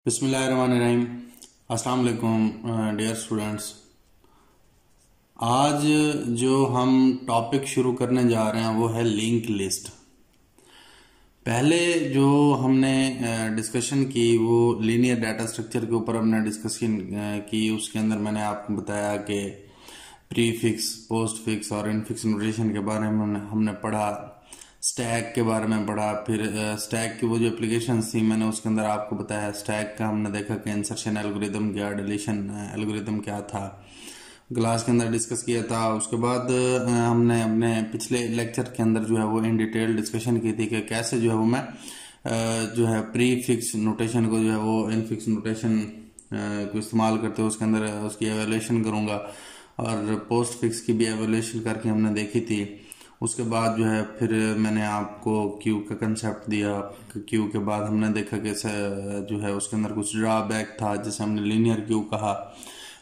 बिस्मिल्लाहिर्रहमानिर्रहीम। अस्सलाम वालेकुम डियर स्टूडेंट्स। आज जो हम टॉपिक शुरू करने जा रहे हैं वो है लिंक लिस्ट। पहले जो हमने डिस्कशन की वो लीनियर डाटा स्ट्रक्चर के ऊपर हमने डिस्कशन की। उसके अंदर मैंने आपको बताया कि प्रीफिक्स, पोस्टफिक्स और इनफिक्स नोटेशन के बारे में हमने पढ़ा, स्टैक के बारे में पढ़ा। फिर स्टैक की वो जो एप्लीकेशन थी मैंने उसके अंदर आपको बताया स्टैक का। हमने देखा कि इंसर्शन एल्गोरिदम क्या, डिलीशन एल्गोरिदम क्या था, क्लास के अंदर डिस्कस किया था। उसके बाद हमने अपने पिछले लेक्चर के अंदर जो है वो इन डिटेल डिस्कशन की थी कि कैसे जो है वो मैं जो है प्री फिक्स नोटेशन को जो है वो इनफिक्स नोटेशन को इस्तेमाल करते हुए उसके अंदर उसकी एवेल्यूशन करूँगा, और पोस्ट फिक्स की भी एवेल्यूशन करके हमने देखी थी। उसके बाद जो है फिर मैंने आपको क्यू का कंसेप्ट दिया। क्यू के बाद हमने देखा कि जो है उसके अंदर कुछ ड्रॉबैक था जिसे हमने लीनियर क्यू कहा।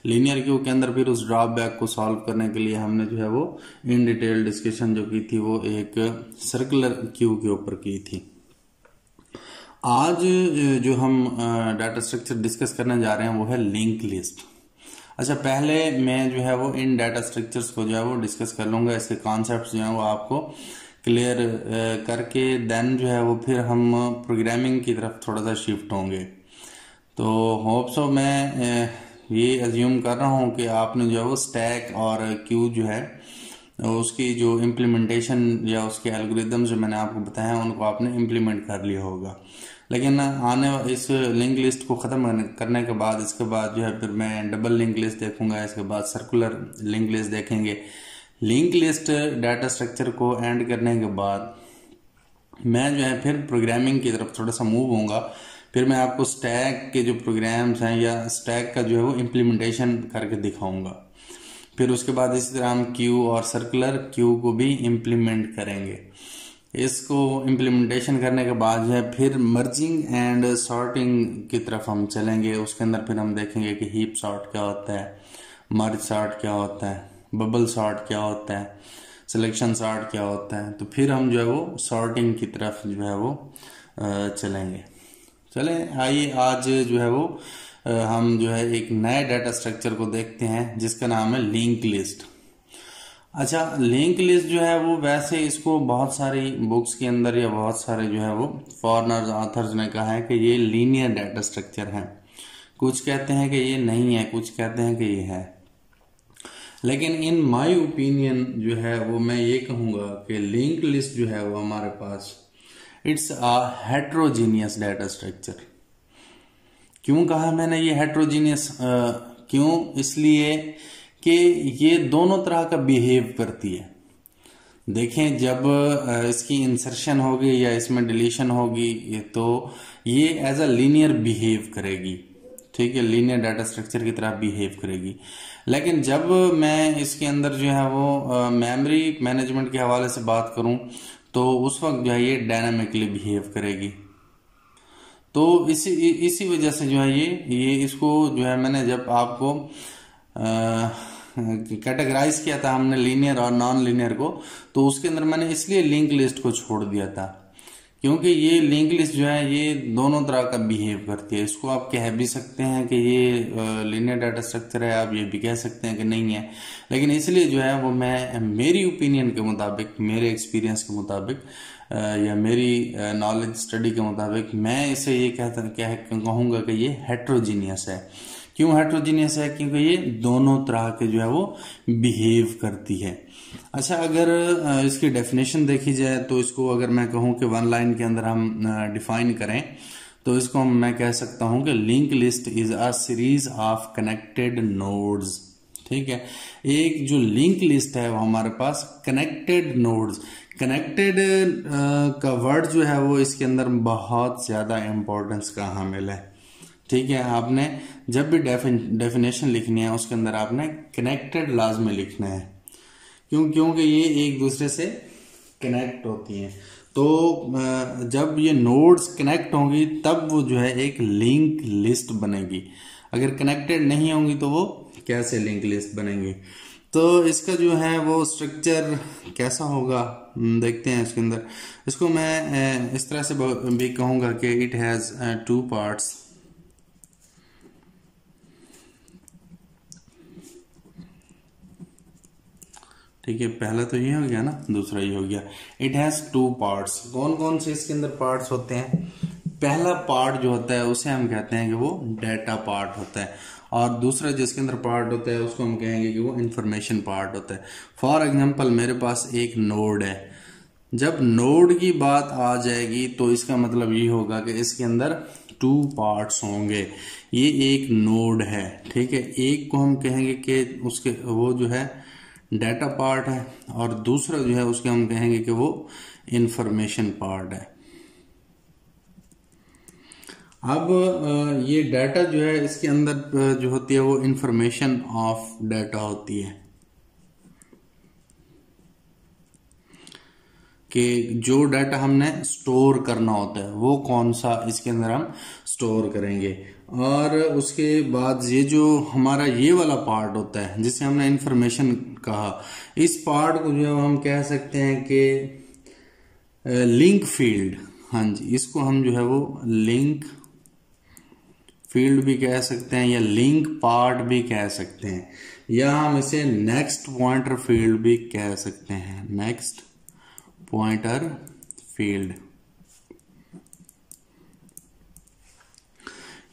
लीनियर क्यू के अंदर फिर उस ड्रॉबैक को सॉल्व करने के लिए हमने जो है वो इन डिटेल डिस्कशन जो की थी वो एक सर्कुलर क्यू के ऊपर की थी। आज जो हम डाटा स्ट्रक्चर डिस्कस करने जा रहे हैं वो है लिंक लिस्ट। अच्छा, पहले मैं जो है वो इन डाटा स्ट्रक्चर्स को जो है वो डिस्कस कर लूँगा, इसके कॉन्सेप्ट्स जो हैं वो आपको क्लियर करके देन जो है वो फिर हम प्रोग्रामिंग की तरफ थोड़ा सा शिफ्ट होंगे। तो होप सो मैं ये अज्यूम कर रहा हूँ कि आपने जो है वो स्टैक और क्यू जो है उसकी जो इम्प्लीमेंटेशन या उसके एल्गोरिदम जो मैंने आपको बताया है उनको आपने इम्प्लीमेंट कर लिया होगा। लेकिन आने इस लिंक लिस्ट को ख़त्म करने के बाद इसके बाद जो है फिर मैं डबल लिंक लिस्ट देखूंगा, इसके बाद सर्कुलर लिंक लिस्ट देखेंगे। लिंक लिस्ट डाटा स्ट्रक्चर को एंड करने के बाद मैं जो है फिर प्रोग्रामिंग की तरफ थोड़ा सा मूव होऊंगा। फिर मैं आपको स्टैक के जो प्रोग्राम्स हैं या स्टैक का जो है वो इम्प्लीमेंटेशन करके दिखाऊंगा। फिर उसके बाद इसी तरह हम क्यू और सर्कुलर क्यू को भी इम्प्लीमेंट करेंगे। इसको इम्प्लीमेंटेशन करने के बाद जो है फिर मर्जिंग एंड सॉर्टिंग की तरफ हम चलेंगे। उसके अंदर फिर हम देखेंगे कि हीप सॉर्ट क्या होता है, मर्ज सॉर्ट क्या होता है, बबल सॉर्ट क्या होता है, सिलेक्शन सॉर्ट क्या होता है। तो फिर हम जो है वो सॉर्टिंग की तरफ जो है वो चलेंगे। चले आइए आज जो है वो हम जो है एक नए डाटा स्ट्रक्चर को देखते हैं जिसका नाम है लिंक लिस्ट। अच्छा, लिंक लिस्ट जो है वो वैसे इसको बहुत सारी बुक्स के अंदर या बहुत सारे जो है वो फॉरेनर्स ऑथर्स ने कहा है कि ये लीनियर डाटा स्ट्रक्चर है। कुछ कहते हैं कि ये नहीं है, कुछ कहते हैं कि ये है। लेकिन इन माय ओपिनियन जो है वो मैं ये कहूँगा कि लिंक लिस्ट जो है वो हमारे पास it's a heterogeneous data structure. क्यों कहा मैंने ये हेट्रोजीनियस? क्यों? इसलिए कि ये दोनों तरह का बिहेव करती है। देखें, जब इसकी इंसर्शन होगी या इसमें डिलीशन होगी तो ये एज अ लीनियर बिहेव करेगी, ठीक है, लीनियर डाटा स्ट्रक्चर की तरह बिहेव करेगी। लेकिन जब मैं इसके अंदर जो है वो मेमोरी मैनेजमेंट के हवाले से बात करूं तो उस वक्त जो है ये डायनामिकली बिहेव करेगी। तो इसी वजह से जो है ये इसको जो है मैंने जब आपको कैटेगराइज किया था हमने लीनियर और नॉन लीनियर को, तो उसके अंदर मैंने इसलिए लिंक लिस्ट को छोड़ दिया था क्योंकि ये लिंक लिस्ट जो है ये दोनों तरह का बिहेव करती है। इसको आप कह भी सकते हैं कि ये लीनियर डाटा स्ट्रक्चर है, आप ये भी कह सकते हैं कि नहीं है। लेकिन इसलिए जो है वो मैं मेरी ओपिनियन के मुताबिक, मेरे एक्सपीरियंस के मुताबिक या मेरी नॉलेज स्टडी के मुताबिक मैं इसे ये कहूँगा कि ये हेट्रोजीनियस है। क्यों हेट्रोजीनियस है? क्योंकि ये दोनों तरह के जो है वो बिहेव करती है। अच्छा, अगर इसकी डेफिनेशन देखी जाए तो इसको अगर मैं कहूँ कि वन लाइन के अंदर हम डिफाइन करें तो इसको मैं कह सकता हूँ कि link list is a series of connected nodes. ठीक है, एक जो लिंक लिस्ट है वो हमारे पास कनेक्टेड नोड्स, कनेक्टेड का वर्ड जो है वो इसके अंदर बहुत ज्यादा इंपॉर्टेंस का हामिल है। ठीक है, आपने जब भी डेफिनेशन लिखनी है उसके अंदर आपने कनेक्टेड लाजमी लिखना है। क्योंकि ये एक दूसरे से कनेक्ट होती हैं। तो जब ये नोड्स कनेक्ट होंगी तब वो जो है एक लिंक लिस्ट बनेगी। अगर कनेक्टेड नहीं होंगी तो वो कैसे लिंक लिस्ट बनेंगी? तो इसका जो है वो स्ट्रक्चर कैसा होगा देखते हैं इसके अंदर। इसको मैं इस तरह से भी कहूँगा कि इट हैज़ टू पार्ट्स। ठीक है, पहला तो ये हो गया ना, दूसरा ये हो गया। It has 2 parts. कौन कौन से इसके अंदर पार्ट्स होते हैं? पहला पार्ट जो होता है उसे हम कहते हैं कि वो डाटा पार्ट होता है, और दूसरा जिसके अंदर पार्ट होता है उसको हम कहेंगे कि वो इंफॉर्मेशन पार्ट होता है। फॉर एग्जांपल मेरे पास एक नोड है। जब नोड की बात आ जाएगी तो इसका मतलब ये होगा कि इसके अंदर 2 पार्ट्स होंगे। ये एक नोड है, ठीक है। एक को हम कहेंगे कि उसके वो जो है डाटा पार्ट है, और दूसरा जो है उसके हम कहेंगे कि वो इंफॉर्मेशन पार्ट है। अब ये डाटा जो है इसके अंदर जो होती है वो इंफॉर्मेशन ऑफ डाटा होती है, कि जो डाटा हमने स्टोर करना होता है वो कौन सा इसके अंदर हम स्टोर करेंगे। और उसके बाद ये जो हमारा ये वाला पार्ट होता है जिसे हमने इंफॉर्मेशन कहा, इस पार्ट को जो हम कह सकते हैं कि लिंक फील्ड। हाँ जी, इसको हम जो है वो लिंक फील्ड भी कह सकते हैं, या लिंक पार्ट भी कह सकते हैं, या हम इसे नेक्स्ट पॉइंटर फील्ड भी कह सकते हैं। नेक्स्ट पॉइंटर फील्ड,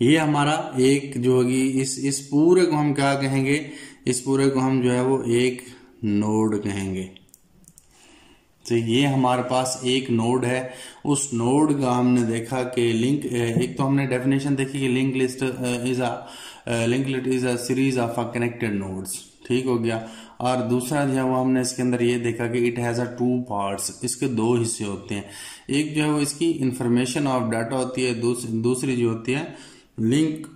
ये हमारा एक जो होगी, इस पूरे को हम क्या कहेंगे? इस पूरे को हम जो है वो एक नोड कहेंगे। तो ये हमारे पास एक नोड है। उस नोड का हमने देखा कि लिंक, एक तो हमने डेफिनेशन देखी कि link list is a series of a connected nodes, ठीक हो गया। और दूसरा जो है वो हमने इसके अंदर ये देखा कि इट हैज अ 2 पार्ट्स, इसके 2 हिस्से होते हैं। एक जो है वो इसकी इंफॉर्मेशन ऑफ डाटा होती है, दूसरी जो होती है लिंक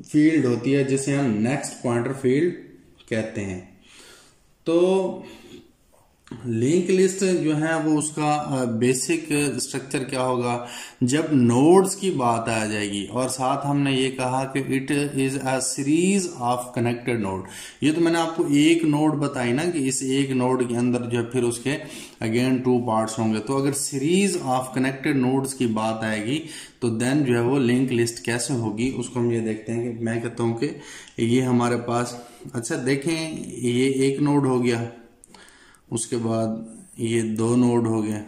फील्ड होती है, जिसे हम नेक्स्ट पॉइंटर फील्ड कहते हैं। तो लिंक लिस्ट जो है वो उसका बेसिक स्ट्रक्चर क्या होगा? जब नोड्स की बात आ जाएगी, और साथ हमने ये कहा कि it is a series of connected node. ये तो मैंने आपको एक नोड बताई ना, कि इस एक नोड के अंदर जो है फिर उसके अगेन 2 पार्ट्स होंगे। तो अगर सीरीज ऑफ कनेक्टेड नोड्स की बात आएगी तो देन जो है वो लिंक लिस्ट कैसे होगी, उसको हम ये देखते हैं। कि मैं कहता हूँ कि ये हमारे पास, अच्छा देखें, ये एक नोड हो गया, उसके बाद ये 2 नोड हो गए।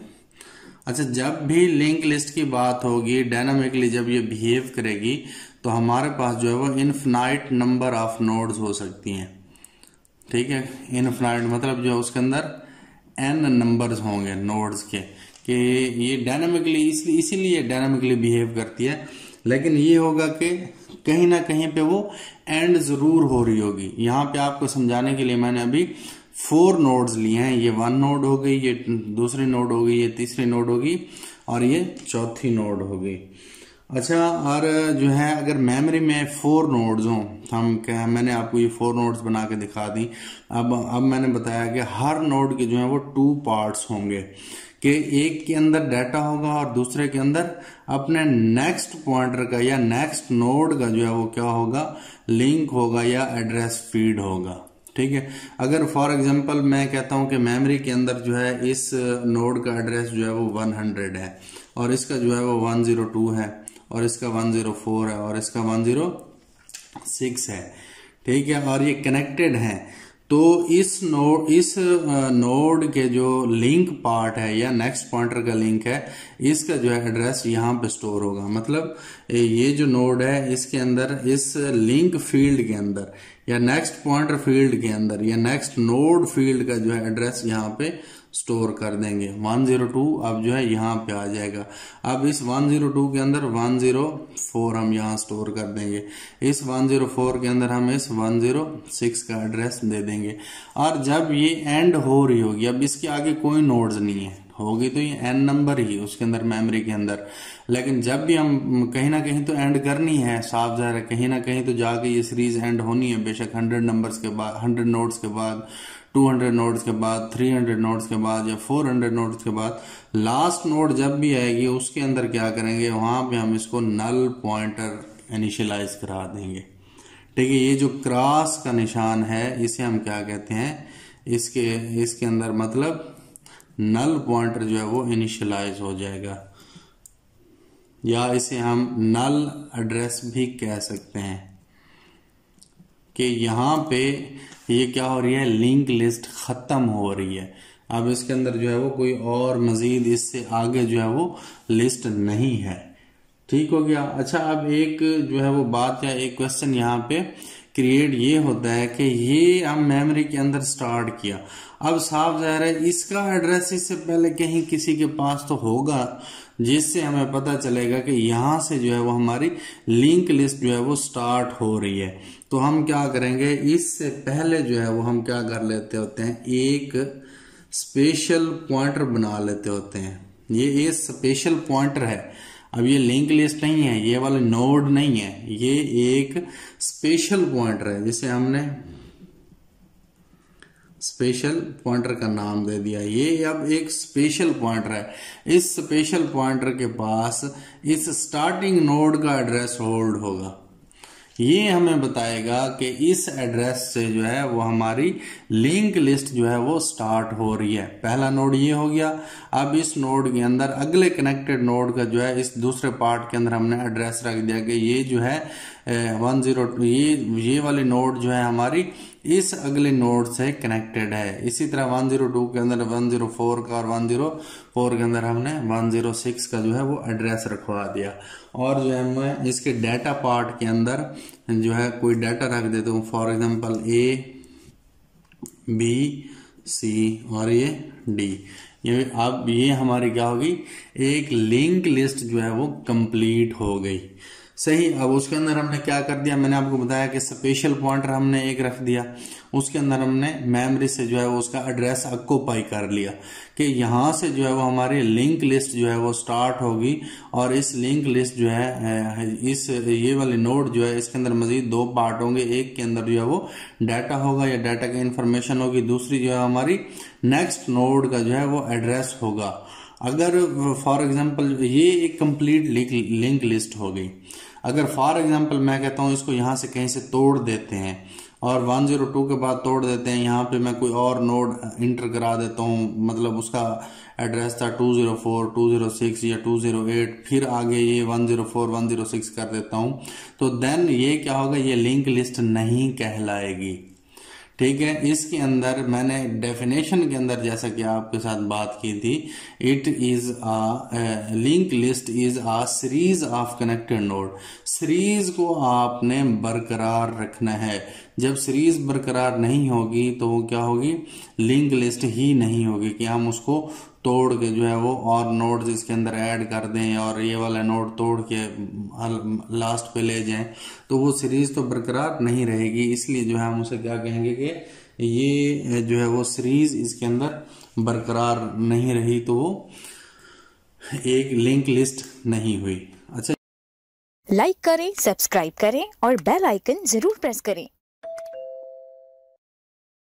अच्छा, जब भी लिंक लिस्ट की बात होगी, डायनामिकली जब ये बिहेव करेगी, तो हमारे पास जो है वो इनफिनाइट नंबर ऑफ नोड्स हो सकती हैं, ठीक है। इनफिनाइट मतलब जो उसके अंदर n नंबर्स होंगे नोड्स के, कि ये डायनामिकली इसीलिए डायनामिकली बिहेव करती है। लेकिन ये होगा कि कहीं ना कहीं पे वो एंड जरूर हो रही होगी। यहाँ पे आपको समझाने के लिए मैंने अभी 4 नोड्स लिए हैं। ये 1 नोड हो गई, ये दूसरी नोड हो गई, ये तीसरी नोड होगी, और ये चौथी नोड हो गई। अच्छा, और जो है अगर मेमोरी में 4 नोड्स हों, मैंने आपको ये 4 नोड्स बना के दिखा दी। अब मैंने बताया कि हर नोड के जो है वो 2 पार्ट्स होंगे, कि एक के अंदर डाटा होगा और दूसरे के अंदर अपने नेक्स्ट पॉइंटर का या नेक्स्ट नोड का जो है वो क्या होगा? लिंक होगा या एड्रेस फीड होगा, ठीक है। अगर फॉर एग्जांपल मैं कहता हूं कि मेमोरी के अंदर जो है इस नोड का एड्रेस जो है वो 100 है, और इसका जो है वो 102 है, और इसका 104 है, और इसका 106 है, ठीक है, और ये कनेक्टेड हैं, तो इस नोड के जो लिंक पार्ट है या नेक्स्ट पॉइंटर का लिंक है, इसका जो है एड्रेस यहाँ पे स्टोर होगा। मतलब ये जो नोड है इसके अंदर, इस लिंक फील्ड के अंदर या नेक्स्ट पॉइंटर फील्ड के अंदर या नेक्स्ट नोड फील्ड का जो है एड्रेस यहाँ पे स्टोर कर देंगे। 102 अब जो है यहाँ पे आ जाएगा। अब इस 102 के अंदर 104 हम यहाँ स्टोर कर देंगे। इस 104 के अंदर हम इस 106 का एड्रेस दे देंगे। और जब ये एंड हो रही होगी, अब इसके आगे कोई नोड्स नहीं है, होगी तो ये n नंबर ही उसके अंदर मेमोरी के अंदर। लेकिन जब भी हम कहीं ना कहीं तो एंड करनी है, साफ जाहिर है कहीं ना कहीं तो जाके ये सीरीज एंड होनी है। बेशक 100 नंबर्स के बाद, 100 नोड्स के बाद, 200 नोड्स के बाद, 300 नोड्स के बाद या 400 नोड्स के बाद, लास्ट नोड जब भी आएगी उसके अंदर क्या करेंगे, वहां पे हम इसको नल पॉइंटर इनिशियलाइज करा देंगे। ठीक है, ये जो क्रॉस का निशान है इसे हम क्या कहते हैं, इसके अंदर मतलब नल पॉइंटर जो है वो इनिशियलाइज हो जाएगा, या इसे हम नल एड्रेस भी कह सकते हैं। कि यहाँ पे ये क्या हो रही है, लिंक लिस्ट खत्म हो रही है। अब इसके अंदर जो है वो कोई और मजीद इससे आगे जो है वो लिस्ट नहीं है। ठीक हो गया। अच्छा, अब एक जो है वो बात या एक क्वेश्चन यहाँ पे क्रिएट ये होता है कि ये हम मेमोरी के अंदर स्टार्ट किया, अब साफ जाहिर है इसका एड्रेस इससे पहले कहीं किसी के पास तो होगा, जिससे हमें पता चलेगा कि यहाँ से जो है वो हमारी लिंक लिस्ट जो है वो स्टार्ट हो रही है। तो हम क्या करेंगे, इससे पहले जो है वो हम क्या कर लेते होते हैं, एक स्पेशल पॉइंटर बना लेते होते हैं। ये स्पेशल पॉइंटर है। अब ये लिंक लिस्ट नहीं है, ये वाला नोड नहीं है, ये एक स्पेशल पॉइंटर है जिसे हमने स्पेशल पॉइंटर का नाम दे दिया। ये अब एक स्पेशल पॉइंटर है। इस स्पेशल पॉइंटर के पास इस स्टार्टिंग नोड का एड्रेस होल्ड होगा। ये हमें बताएगा कि इस एड्रेस से जो है वो हमारी लिंक लिस्ट जो है वो स्टार्ट हो रही है। पहला नोड ये हो गया। अब इस नोड के अंदर अगले कनेक्टेड नोड का जो है इस दूसरे पार्ट के अंदर हमने एड्रेस रख दिया कि ये जो है 102, ये वाली नोड जो है हमारी इस अगले नोड से कनेक्टेड है। इसी तरह 102 के अंदर 104 का और 104 के अंदर हमने 106 का जो है वो एड्रेस रखवा दिया। और जो है मैं इसके डाटा पार्ट के अंदर जो है कोई डाटा रख देता हूँ, for example A, B, C और ये D। ये अब ये हमारी क्या होगी, एक लिंक लिस्ट जो है वो कंप्लीट हो गई। सही। अब उसके अंदर हमने क्या कर दिया, मैंने आपको बताया कि स्पेशल पॉइंटर हमने एक रख दिया, उसके अंदर हमने मेमोरी से जो है वो उसका एड्रेस ऑक्यूपाई कर लिया कि यहाँ से जो है वो हमारी लिंक लिस्ट जो है वो स्टार्ट होगी। और इस लिंक लिस्ट जो है इस ये वाले नोड जो है इसके अंदर मजीद दो पार्ट होंगे, एक के अंदर जो है वो डाटा होगा या डाटा की इंफॉर्मेशन होगी, दूसरी जो है हमारी नेक्स्ट नोड का जो है वो एड्रेस होगा। अगर फॉर एग्जांपल ये एक कंप्लीट लिंक लिस्ट हो गई। अगर फॉर एग्जांपल मैं कहता हूँ इसको यहाँ से कहीं से तोड़ देते हैं और 102 के बाद तोड़ देते हैं, यहाँ पे मैं कोई और नोड इंटर करा देता हूँ, मतलब उसका एड्रेस था 204, 206 या 208, फिर आगे ये 104, 106 कर देता हूँ, तो देन ये क्या होगा, ये लिंक लिस्ट नहीं कहलाएगी। ठीक है। इसके अंदर मैंने डेफिनेशन के अंदर जैसा कि आपके साथ बात की थी, it is a link list is a series of connected node. Series को आपने बरकरार रखना है। जब सीरीज बरकरार नहीं होगी तो वो क्या होगी, लिंक लिस्ट ही नहीं होगी कि हम उसको तोड़ के जो है वो और नोड्स इसके अंदर ऐड कर दें और ये वाला नोड तोड़ के लास्ट पे ले जाएं, तो वो सीरीज तो बरकरार नहीं रहेगी। इसलिए जो है हम उसे क्या कहेंगे कि ये जो है वो सीरीज इसके अंदर बरकरार नहीं रही तो वो एक लिंक लिस्ट नहीं हुई। अच्छा, लाइक करें, सब्सक्राइब करें और बेल आइकन जरूर प्रेस करें।